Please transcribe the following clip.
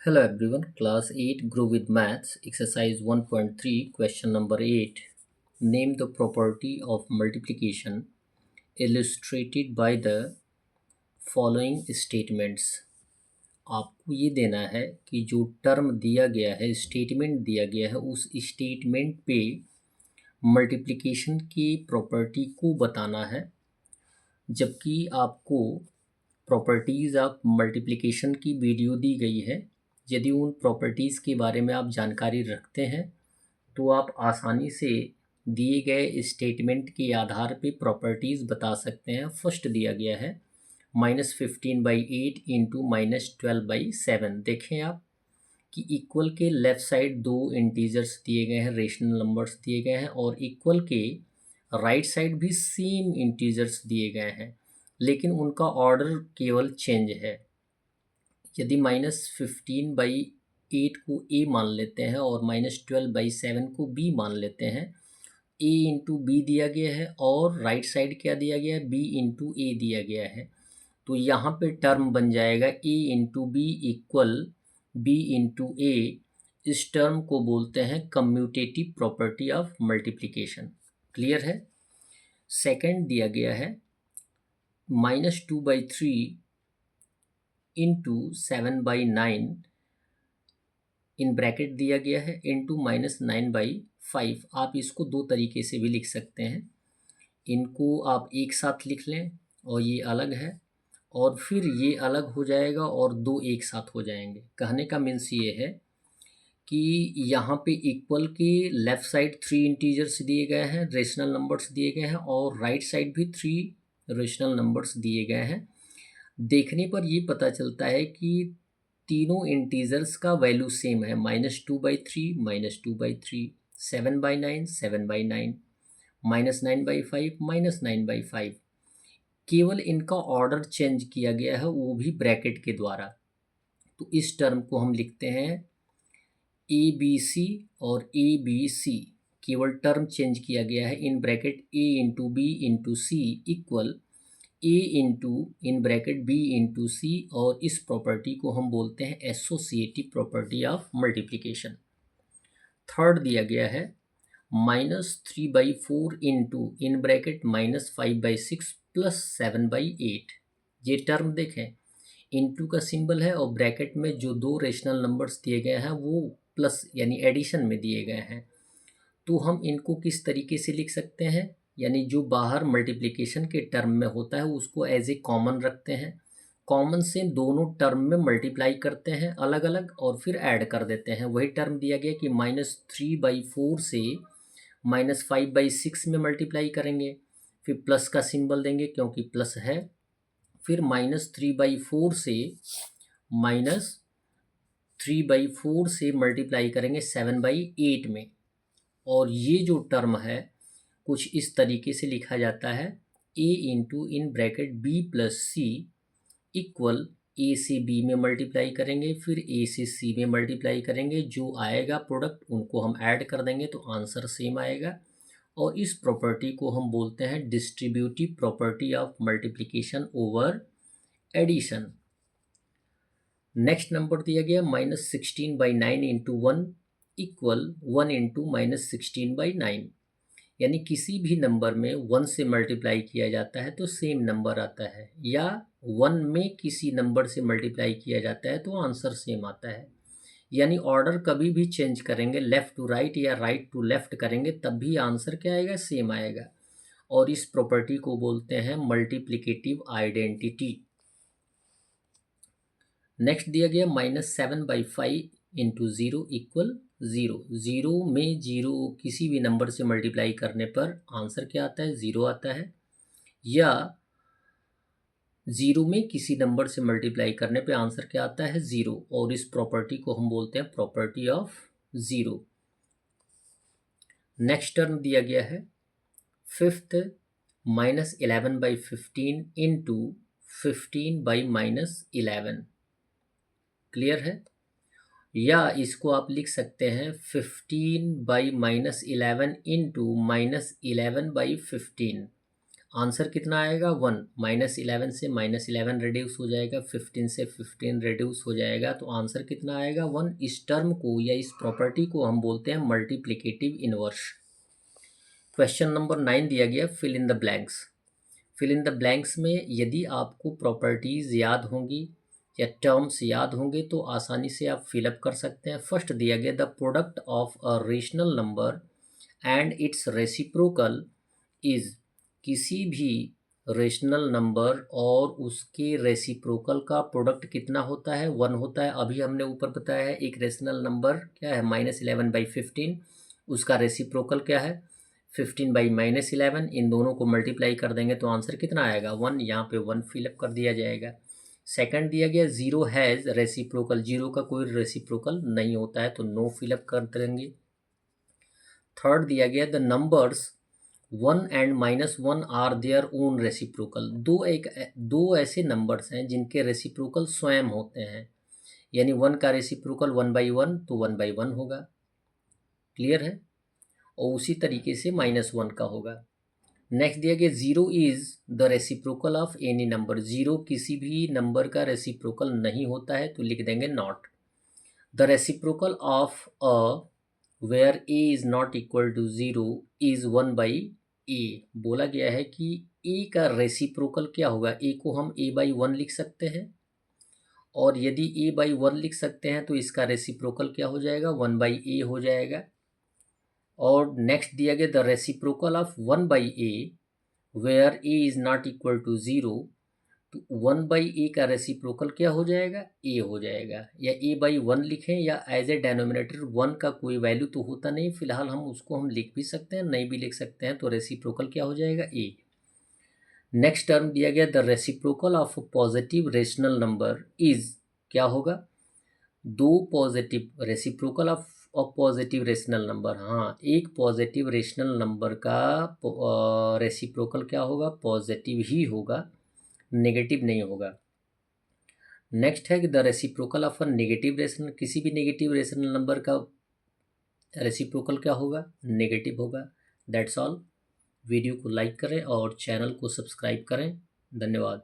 Hello everyone, class 8 Grow with Maths, exercise 1.3, question number 8. Name the property of multiplication illustrated by the following statements. आपको ये देना है कि जो term दिया गया है, स्टेटमेंट दिया गया है, उस स्टेटमेंट पे मल्टीप्लिकेशन की प्रॉपर्टी को बताना है, जबकि आपको प्रॉपर्टीज़ ऑफ मल्टीप्लिकेशन की वीडियो दी गई है। यदि उन प्रॉपर्टीज़ के बारे में आप जानकारी रखते हैं तो आप आसानी से दिए गए स्टेटमेंट के आधार पे प्रॉपर्टीज़ बता सकते हैं। फर्स्ट दिया गया है -15/8 इंटू -12/7। देखें आप कि इक्वल के लेफ़्ट साइड दो इंटीजर्स दिए गए हैं, रेशनल नंबर्स दिए गए हैं, और इक्वल के राइट साइड भी सेम इंटीजर्स दिए गए हैं, लेकिन उनका ऑर्डर केवल चेंज है। यदि -15/8 को ए मान लेते हैं और -12/7 को बी मान लेते हैं, ए इंटू बी दिया गया है और राइट साइड क्या दिया गया है, बी इंटू ए दिया गया है। तो यहाँ पे टर्म बन जाएगा A into B equal B into A. इस टर्म को बोलते हैं commutative property of multiplication. Clear है। सेकंड दिया गया है -2/3 इंटू 7/9 इन ब्रैकेट दिया गया है इंटू -9/5। आप इसको दो तरीके से भी लिख सकते हैं। इनको आप एक साथ लिख लें और ये अलग है, और फिर ये अलग हो जाएगा और दो एक साथ हो जाएंगे। कहने का मीन्स ये है कि यहाँ पे इक्वल के लेफ़्ट साइड 3 इंटीजर्स दिए गए हैं, रेशनल नंबर्स दिए गए हैं, और राइट साइड भी 3 रेशनल नंबर्स दिए गए हैं। देखने पर ये पता चलता है कि तीनों इंटीजर्स का वैल्यू सेम है, -2/3 -2/3, 7/9 7/9, -9/5 -9/5। केवल इनका ऑर्डर चेंज किया गया है, वो भी ब्रैकेट के द्वारा। तो इस टर्म को हम लिखते हैं ए बी सी और ए बी सी। केवल टर्म चेंज किया गया है, in bracket A into B into C equal A into in bracket B into C, और इस प्रॉपर्टी को हम बोलते हैं associative property of multiplication. Third दिया गया है -3/4 इंटू इन ब्रैकेट -5/6 प्लस 7/8। ये टर्म देखें, इंटू का सिंबल है और ब्रैकेट में जो दो रेशनल नंबर्स दिए गए हैं वो प्लस यानी एडिशन में दिए गए हैं। तो हम इनको किस तरीके से लिख सकते हैं, यानी जो बाहर मल्टीप्लिकेशन के टर्म में होता है उसको एज ए कॉमन रखते हैं, कॉमन से दोनों टर्म में मल्टीप्लाई करते हैं अलग अलग और फिर ऐड कर देते हैं। वही टर्म दिया गया कि -3/4 से -5/6 में मल्टीप्लाई करेंगे, फिर प्लस का सिंबल देंगे क्योंकि प्लस है, फिर -3/4 से -3/4 से मल्टीप्लाई करेंगे 7/8 में। और ये जो टर्म है कुछ इस तरीके से लिखा जाता है a into in bracket b plus C equal A से बी में मल्टीप्लाई करेंगे, फिर ए से सी में मल्टीप्लाई करेंगे, जो आएगा प्रोडक्ट उनको हम ऐड कर देंगे तो आंसर सेम आएगा। और इस प्रॉपर्टी को हम बोलते हैं distributive property of multiplication over addition. Next number दिया गया -16/9 इंटू 1 इक्वल 1 इंटू -16/9। यानी किसी भी नंबर में 1 से मल्टीप्लाई किया जाता है तो सेम नंबर आता है, या 1 में किसी नंबर से मल्टीप्लाई किया जाता है तो आंसर सेम आता है। यानी ऑर्डर कभी भी चेंज करेंगे, लेफ़्ट टू राइट या राइट टू लेफ़्ट करेंगे तब भी आंसर क्या आएगा, सेम आएगा। और इस प्रॉपर्टी को बोलते हैं मल्टीप्लिकेटिव आइडेंटिटी। नेक्स्ट दिया गया -7/5 इंटू 0 इक्वल 0। 0 में 0 किसी भी नंबर से मल्टीप्लाई करने पर आंसर क्या आता है, 0 आता है, या 0 में किसी नंबर से मल्टीप्लाई करने पे आंसर क्या आता है, 0। और इस प्रॉपर्टी को हम बोलते हैं प्रॉपर्टी ऑफ 0। नेक्स्ट टर्म दिया गया है फिफ्थ -11/15 इंटू 15/-11। क्लियर है। या इसको आप लिख सकते हैं 15/-11 इंटू -11/15। आंसर कितना आएगा 1। -11 से -11 रिड्यूस हो जाएगा, 15 से 15 रिड्यूस हो जाएगा, तो आंसर कितना आएगा 1। इस टर्म को या इस प्रॉपर्टी को हम बोलते हैं मल्टीप्लिकेटिव इनवर्स। क्वेश्चन नंबर 9 दिया गया, fill in the blanks. Fill in the blanks में यदि आपको प्रॉपर्टीज़ याद होंगी या टर्म्स याद होंगे तो आसानी से आप फिलअप कर सकते हैं। फर्स्ट दिया गया, the product of a rational number and it's reciprocal is. किसी भी रेशनल नंबर और उसके रेसिप्रोकल का प्रोडक्ट कितना होता है 1 होता है। अभी हमने ऊपर बताया है एक रेशनल नंबर क्या है -11/15, उसका रेसिप्रोकल क्या है 15/-11। इन दोनों को मल्टीप्लाई कर देंगे तो आंसर कितना आएगा 1। यहाँ पे 1 फिलअप कर दिया जाएगा। सेकंड दिया गया, जीरो हैज़ रेसिप्रोकल। जीरो का कोई रेसिप्रोकल नहीं होता है तो नो फिलअप कर देंगे। थर्ड दिया गया, the numbers 1 and -1 are their own reciprocal. दो ऐसे नंबर्स हैं जिनके रेसिप्रोकल स्वयं होते हैं, यानी 1 का रेसिप्रोकल 1/1 तो 1/1 होगा। क्लियर है? और उसी तरीके से -1 का होगा। नेक्स्ट दिया गया, zero is the reciprocal of any number. Zero किसी भी नंबर का रेसिप्रोकल नहीं होता है तो लिख देंगे not. The reciprocal of a where a is not equal to 0 is 1/a। बोला गया है कि ए का रेसिप्रोकल क्या होगा। ए को हम a/1 लिख सकते हैं, और यदि a/1 लिख सकते हैं तो इसका रेसिप्रोकल क्या हो जाएगा 1/a हो जाएगा। और नेक्स्ट दिया गया, the reciprocal of 1/a where a is not equal to 0, तो 1/a का रेसिप्रोकल क्या हो जाएगा a हो जाएगा। या a/1 लिखें या एज ए डेनोमिनेटर 1 का कोई वैल्यू तो होता नहीं, फिलहाल हम लिख भी सकते हैं, नहीं भी लिख सकते हैं, तो रेसिप्रोकल क्या हो जाएगा a। नेक्स्ट टर्म दिया गया, the reciprocal of positive rational number is. क्या होगा, दो positive reciprocal of positive rational number. हाँ, एक पॉजिटिव रेशनल नंबर का रेसिप्रोकल क्या होगा पॉजिटिव ही होगा, नेगेटिव नहीं होगा। नेक्स्ट है कि the reciprocal of a negative rational. किसी भी नेगेटिव रेशनल नंबर का रेसिप्रोकल क्या होगा नेगेटिव होगा। That's all. वीडियो को लाइक करें और चैनल को सब्सक्राइब करें। धन्यवाद।